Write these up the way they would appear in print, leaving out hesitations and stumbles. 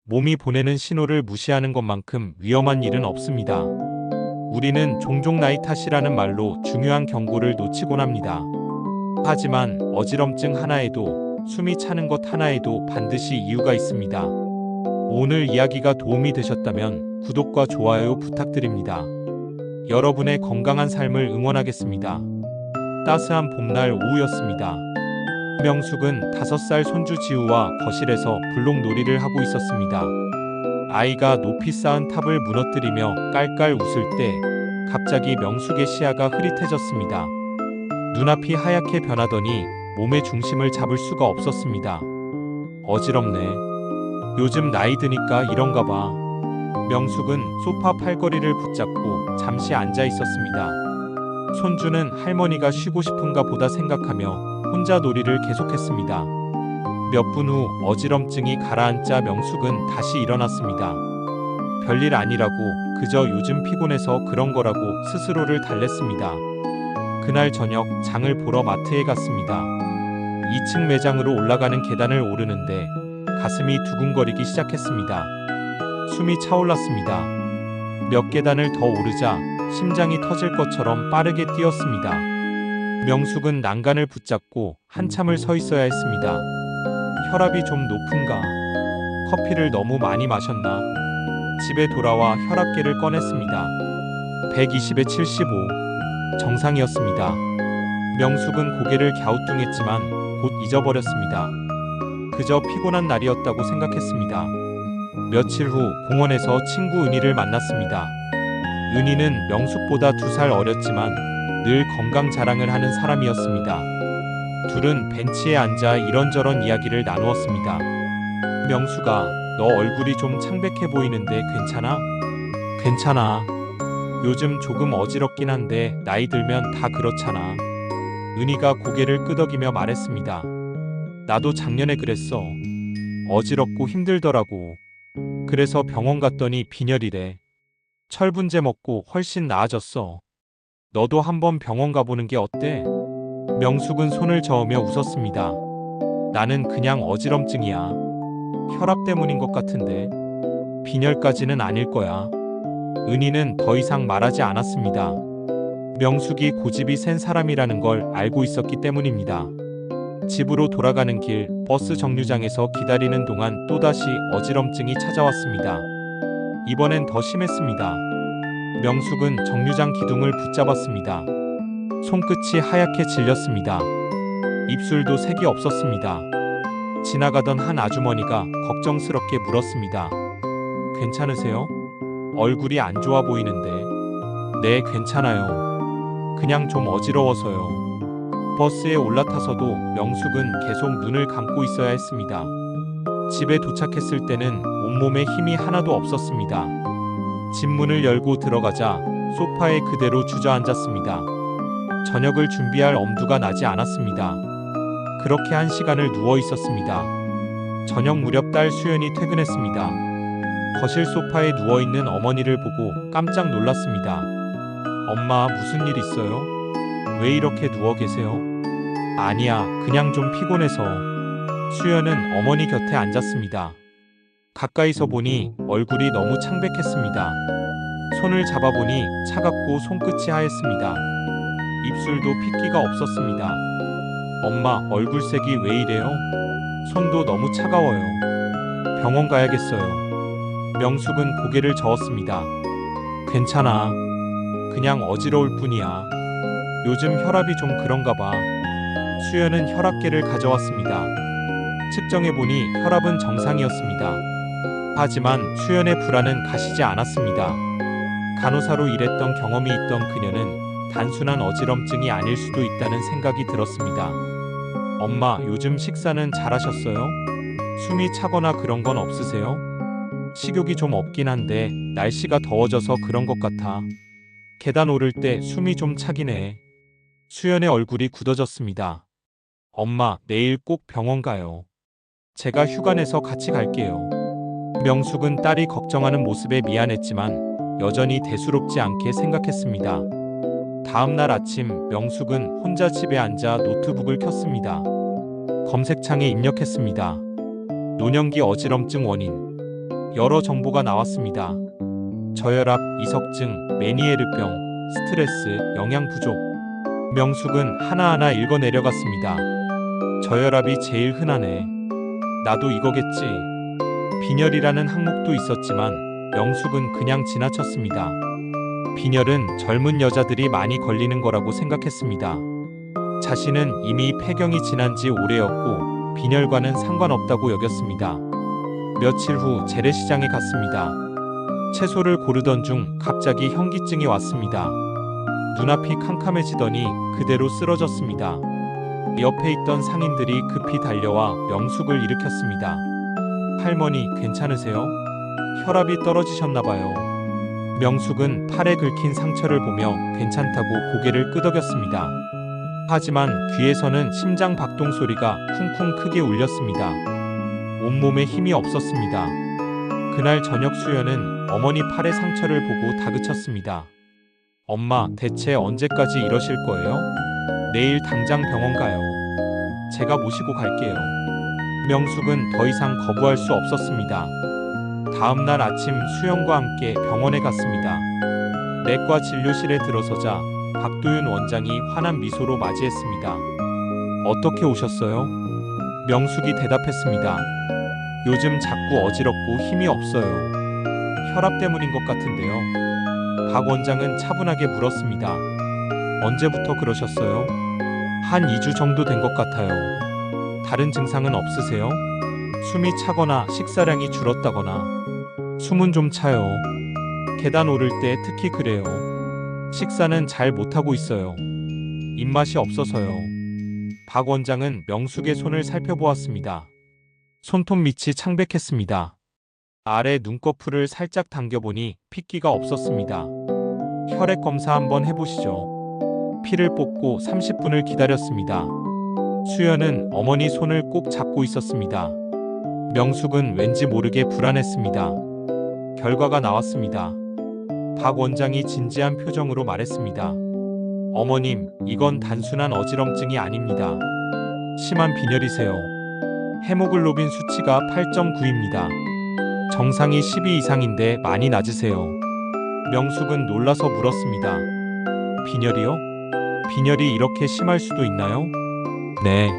몸이 보내는 신호를 무시하는 것만큼 위험한 일은 없습니다. 우리는 종종 나이 탓이라는 말로 중요한 경고를 놓치곤 합니다. 하지만 어지럼증 하나에도, 숨이 차는 것 하나에도 반드시 이유가 있습니다. 오늘 이야기가 도움이 되셨다면 구독과 좋아요 부탁드립니다. 여러분의 건강한 삶을 응원하겠습니다. 따스한 봄날 오후였습니다. 명숙은 5살 손주 지우와 거실에서 블록놀이를 하고 있었습니다. 아이가 높이 쌓은 탑을 무너뜨리며 깔깔 웃을 때 갑자기 명숙의 시야가 흐릿해졌습니다. 눈앞이 하얗게 변하더니 몸의 중심을 잡을 수가 없었습니다. 어지럽네. 요즘 나이 드니까 이런가 봐. 명숙은 소파 팔걸이를 붙잡고 잠시 앉아 있었습니다. 손주는 할머니가 쉬고 싶은가 보다 생각하며 혼자 놀이를 계속했습니다. 몇 분 후 어지럼증이 가라앉자 명숙은 다시 일어났습니다. 별일 아니라고, 그저 요즘 피곤해서 그런 거라고 스스로를 달랬습니다. 그날 저녁 장을 보러 마트에 갔습니다. 2층 매장으로 올라가는 계단을 오르는데 가슴이 두근거리기 시작했습니다. 숨이 차올랐습니다. 몇 계단을 더 오르자 심장이 터질 것처럼 빠르게 뛰었습니다. 명숙은 난간을 붙잡고 한참을 서 있어야 했습니다. 혈압이 좀 높은가? 커피를 너무 많이 마셨나? 집에 돌아와 혈압계를 꺼냈습니다. 120에 75. 정상이었습니다. 명숙은 고개를 갸우뚱했지만 곧 잊어버렸습니다. 그저 피곤한 날이었다고 생각했습니다. 며칠 후 공원에서 친구 은희를 만났습니다. 은희는 명숙보다 2살 어렸지만 늘 건강 자랑을 하는 사람이었습니다. 둘은 벤치에 앉아 이런저런 이야기를 나누었습니다. 명숙아, 너 얼굴이 좀 창백해 보이는데 괜찮아? 괜찮아. 요즘 조금 어지럽긴 한데 나이 들면 다 그렇잖아. 은희가 고개를 끄덕이며 말했습니다. 나도 작년에 그랬어. 어지럽고 힘들더라고. 그래서 병원 갔더니 빈혈이래. 철분제 먹고 훨씬 나아졌어. 너도 한번 병원 가보는 게 어때? 명숙은 손을 저으며 웃었습니다. 나는 그냥 어지럼증이야. 혈압 때문인 것 같은데. 빈혈까지는 아닐 거야. 은희는 더 이상 말하지 않았습니다. 명숙이 고집이 센 사람이라는 걸 알고 있었기 때문입니다. 집으로 돌아가는 길 버스 정류장에서 기다리는 동안 또다시 어지럼증이 찾아왔습니다. 이번엔 더 심했습니다. 명숙은 정류장 기둥을 붙잡았습니다. 손끝이 하얗게 질렸습니다. 입술도 색이 없었습니다. 지나가던 한 아주머니가 걱정스럽게 물었습니다. 괜찮으세요? 얼굴이 안 좋아 보이는데. 네, 괜찮아요. 그냥 좀 어지러워서요. 버스에 올라타서도 명숙은 계속 눈을 감고 있어야 했습니다. 집에 도착했을 때는 온몸에 힘이 하나도 없었습니다. 집 문을 열고 들어가자 소파에 그대로 주저앉았습니다. 저녁을 준비할 엄두가 나지 않았습니다. 그렇게 한 시간을 누워 있었습니다. 저녁 무렵 딸 수연이 퇴근했습니다. 거실 소파에 누워있는 어머니를 보고 깜짝 놀랐습니다. 엄마, 무슨 일 있어요? 왜 이렇게 누워 계세요? 아니야, 그냥 좀 피곤해서. 수연은 어머니 곁에 앉았습니다. 가까이서 보니 얼굴이 너무 창백했습니다. 손을 잡아보니 차갑고 손끝이 하였습니다. 입술도 핏기가 없었습니다. 엄마, 얼굴색이 왜 이래요? 손도 너무 차가워요. 병원 가야겠어요. 명숙은 고개를 저었습니다. 괜찮아. 그냥 어지러울 뿐이야. 요즘 혈압이 좀 그런가 봐. 수연은 혈압계를 가져왔습니다. 측정해보니 혈압은 정상이었습니다. 하지만 수연의 불안은 가시지 않았습니다. 간호사로 일했던 경험이 있던 그녀는 단순한 어지럼증이 아닐 수도 있다는 생각이 들었습니다. 엄마, 요즘 식사는 잘하셨어요? 숨이 차거나 그런 건 없으세요? 식욕이 좀 없긴 한데 날씨가 더워져서 그런 것 같아. 계단 오를 때 숨이 좀 차긴 해. 수연의 얼굴이 굳어졌습니다. 엄마, 내일 꼭 병원 가요. 제가 휴가 내서 같이 갈게요. 명숙은 딸이 걱정하는 모습에 미안했지만 여전히 대수롭지 않게 생각했습니다. 다음 날 아침 명숙은 혼자 집에 앉아 노트북을 켰습니다. 검색창에 입력했습니다. 노년기 어지럼증 원인. 여러 정보가 나왔습니다. 저혈압, 이석증, 메니에르병, 스트레스, 영양 부족. 명숙은 하나하나 읽어 내려갔습니다. 저혈압이 제일 흔하네. 나도 이거겠지. 빈혈이라는 항목도 있었지만 명숙은 그냥 지나쳤습니다. 빈혈은 젊은 여자들이 많이 걸리는 거라고 생각했습니다. 자신은 이미 폐경이 지난 지 오래였고 빈혈과는 상관없다고 여겼습니다. 며칠 후 재래시장에 갔습니다. 채소를 고르던 중 갑자기 현기증이 왔습니다. 눈앞이 캄캄해지더니 그대로 쓰러졌습니다. 옆에 있던 상인들이 급히 달려와 명숙을 일으켰습니다. 할머니, 괜찮으세요? 혈압이 떨어지셨나봐요. 명숙은 팔에 긁힌 상처를 보며 괜찮다고 고개를 끄덕였습니다. 하지만 귀에서는 심장 박동 소리가 쿵쿵 크게 울렸습니다. 온몸에 힘이 없었습니다. 그날 저녁 수연은 어머니 팔의 상처를 보고 다그쳤습니다. 엄마, 대체 언제까지 이러실 거예요? 내일 당장 병원 가요. 제가 모시고 갈게요. 명숙은 더 이상 거부할 수 없었습니다. 다음 날 아침 수연과 함께 병원에 갔습니다. 내과 진료실에 들어서자 박도윤 원장이 환한 미소로 맞이했습니다. 어떻게 오셨어요? 명숙이 대답했습니다. 요즘 자꾸 어지럽고 힘이 없어요. 혈압 때문인 것 같은데요. 박 원장은 차분하게 물었습니다. 언제부터 그러셨어요? 한 2주 정도 된 것 같아요. 다른 증상은 없으세요? 숨이 차거나 식사량이 줄었다거나. 숨은 좀 차요. 계단 오를 때 특히 그래요. 식사는 잘 못하고 있어요. 입맛이 없어서요. 박 원장은 명숙의 손을 살펴보았습니다. 손톱 밑이 창백했습니다. 아래 눈꺼풀을 살짝 당겨보니 핏기가 없었습니다. 혈액 검사 한번 해보시죠. 피를 뽑고 30분을 기다렸습니다. 수연은 어머니 손을 꼭 잡고 있었습니다. 명숙은 왠지 모르게 불안했습니다. 결과가 나왔습니다. 박 원장이 진지한 표정으로 말했습니다. 어머님, 이건 단순한 어지럼증이 아닙니다. 심한 빈혈이세요. 헤모글로빈 수치가 8.9입니다. 정상이 12 이상인데 많이 낮으세요. 명숙은 놀라서 물었습니다. 빈혈이요? 빈혈이 이렇게 심할 수도 있나요? 네.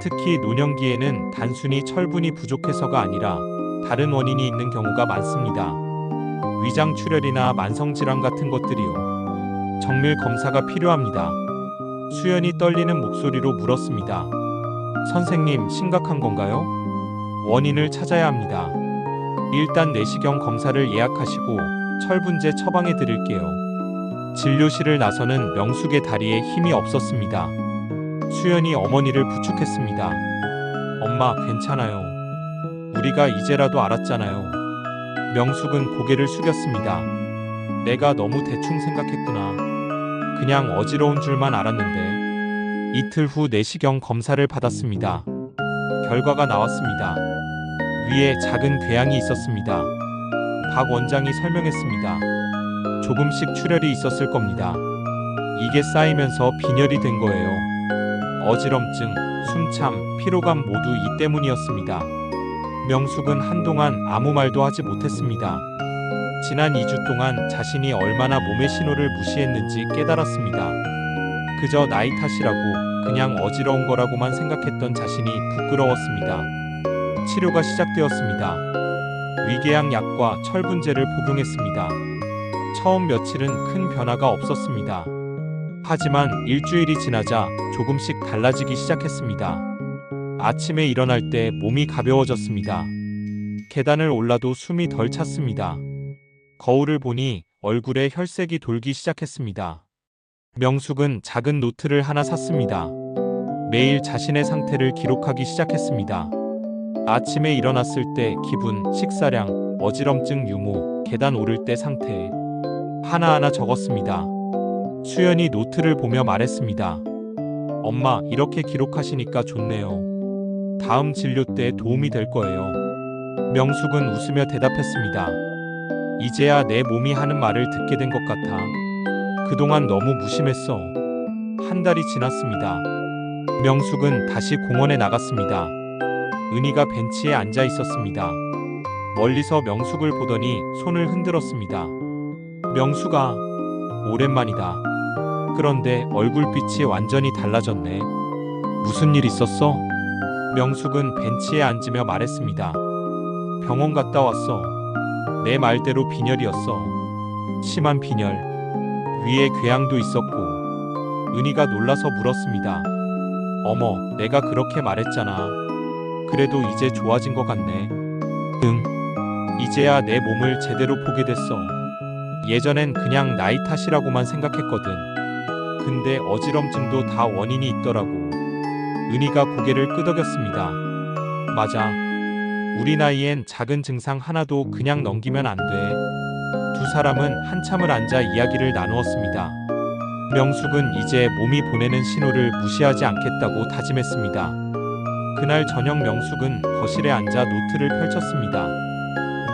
특히 노년기에는 단순히 철분이 부족해서가 아니라 다른 원인이 있는 경우가 많습니다. 위장 출혈이나 만성질환 같은 것들이요. 정밀 검사가 필요합니다. 수연이 떨리는 목소리로 물었습니다. 선생님, 심각한 건가요? 원인을 찾아야 합니다. 일단 내시경 검사를 예약하시고 철분제 처방해 드릴게요. 진료실을 나서는 명숙의 다리에 힘이 없었습니다. 수연이 어머니를 부축했습니다. 엄마, 괜찮아요. 우리가 이제라도 알았잖아요. 명숙은 고개를 숙였습니다. 내가 너무 대충 생각했구나. 그냥 어지러운 줄만 알았는데. 이틀 후 내시경 검사를 받았습니다. 결과가 나왔습니다. 위에 작은 궤양이 있었습니다. 박 원장이 설명했습니다. 조금씩 출혈이 있었을 겁니다. 이게 쌓이면서 빈혈이 된 거예요. 어지럼증, 숨참, 피로감 모두 이 때문이었습니다. 명숙은 한동안 아무 말도 하지 못했습니다. 지난 2주 동안 자신이 얼마나 몸의 신호를 무시했는지 깨달았습니다. 그저 나이 탓이라고, 그냥 어지러운 거라고만 생각했던 자신이 부끄러웠습니다. 치료가 시작되었습니다. 위궤양 약과 철분제를 복용했습니다. 처음 며칠은 큰 변화가 없었습니다. 하지만 일주일이 지나자 조금씩 달라지기 시작했습니다. 아침에 일어날 때 몸이 가벼워졌습니다. 계단을 올라도 숨이 덜 찼습니다. 거울을 보니 얼굴에 혈색이 돌기 시작했습니다. 명숙은 작은 노트를 하나 샀습니다. 매일 자신의 상태를 기록하기 시작했습니다. 아침에 일어났을 때 기분, 식사량, 어지럼증 유무, 계단 오를 때 상태 하나하나 적었습니다. 수연이 노트를 보며 말했습니다. 엄마, 이렇게 기록하시니까 좋네요. 다음 진료 때 도움이 될 거예요. 명숙은 웃으며 대답했습니다. 이제야 내 몸이 하는 말을 듣게 된 것 같아. 그동안 너무 무심했어. 한 달이 지났습니다. 명숙은 다시 공원에 나갔습니다. 은희가 벤치에 앉아 있었습니다. 멀리서 명숙을 보더니 손을 흔들었습니다. 명숙아, 오랜만이다. 그런데 얼굴빛이 완전히 달라졌네. 무슨 일 있었어? 명숙은 벤치에 앉으며 말했습니다. 병원 갔다 왔어. 내 말대로 빈혈이었어. 심한 빈혈. 위에 궤양도 있었고. 은희가 놀라서 물었습니다. 어머, 내가 그렇게 말했잖아. 그래도 이제 좋아진 것 같네. 응. 이제야 내 몸을 제대로 보게 됐어. 예전엔 그냥 나이 탓이라고만 생각했거든. 근데 어지럼증도 다 원인이 있더라고. 은희가 고개를 끄덕였습니다. 맞아. 우리 나이엔 작은 증상 하나도 그냥 넘기면 안 돼. 두 사람은 한참을 앉아 이야기를 나누었습니다. 명숙은 이제 몸이 보내는 신호를 무시하지 않겠다고 다짐했습니다. 그날 저녁 명숙은 거실에 앉아 노트를 펼쳤습니다.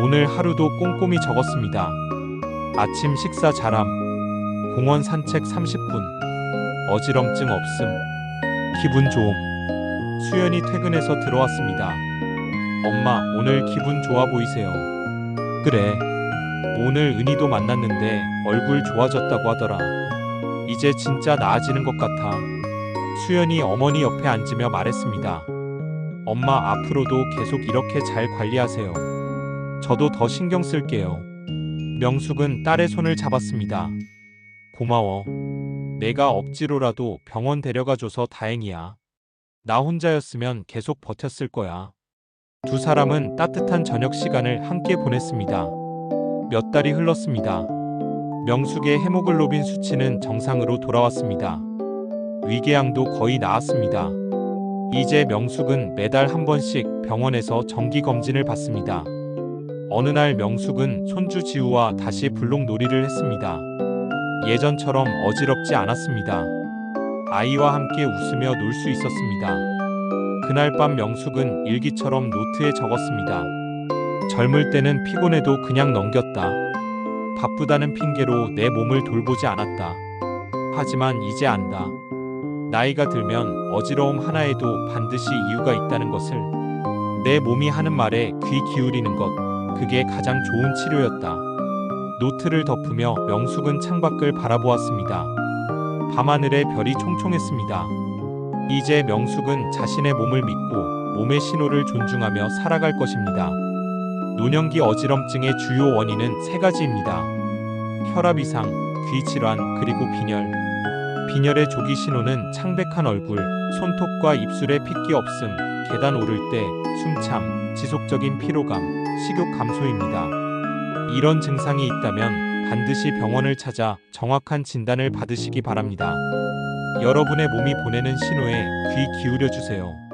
오늘 하루도 꼼꼼히 적었습니다. 아침 식사 잘함, 공원 산책 30분, 어지럼증 없음, 기분 좋음. 수연이 퇴근해서 들어왔습니다. 엄마, 오늘 기분 좋아 보이세요. 그래. 오늘 은희도 만났는데 얼굴 좋아졌다고 하더라. 이제 진짜 나아지는 것 같아. 수연이 어머니 옆에 앉으며 말했습니다. 엄마, 앞으로도 계속 이렇게 잘 관리하세요. 저도 더 신경 쓸게요. 명숙은 딸의 손을 잡았습니다. 고마워. 내가 억지로라도 병원 데려가줘서 다행이야. 나 혼자였으면 계속 버텼을 거야. 두 사람은 따뜻한 저녁 시간을 함께 보냈습니다. 몇 달이 흘렀습니다. 명숙의 헤모글로빈 수치는 정상으로 돌아왔습니다. 위궤양도 거의 나았습니다. 이제 명숙은 매달 한 번씩 병원에서 정기 검진을 받습니다. 어느 날 명숙은 손주 지우와 다시 블록놀이를 했습니다. 예전처럼 어지럽지 않았습니다. 아이와 함께 웃으며 놀 수 있었습니다. 그날 밤 명숙은 일기처럼 노트에 적었습니다. 젊을 때는 피곤해도 그냥 넘겼다. 바쁘다는 핑계로 내 몸을 돌보지 않았다. 하지만 이제 안다. 나이가 들면 어지러움 하나에도 반드시 이유가 있다는 것을. 내 몸이 하는 말에 귀 기울이는 것, 그게 가장 좋은 치료였다. 노트를 덮으며 명숙은 창밖을 바라보았습니다. 밤하늘에 별이 총총했습니다. 이제 명숙은 자신의 몸을 믿고 몸의 신호를 존중하며 살아갈 것입니다. 노년기 어지럼증의 주요 원인은 세 가지입니다. 혈압 이상, 귀 질환, 그리고 빈혈. 빈혈의 조기 신호는 창백한 얼굴, 손톱과 입술에 핏기 없음, 계단 오를 때 숨참, 지속적인 피로감, 식욕 감소입니다. 이런 증상이 있다면 반드시 병원을 찾아 정확한 진단을 받으시기 바랍니다. 여러분의 몸이 보내는 신호에 귀 기울여 주세요.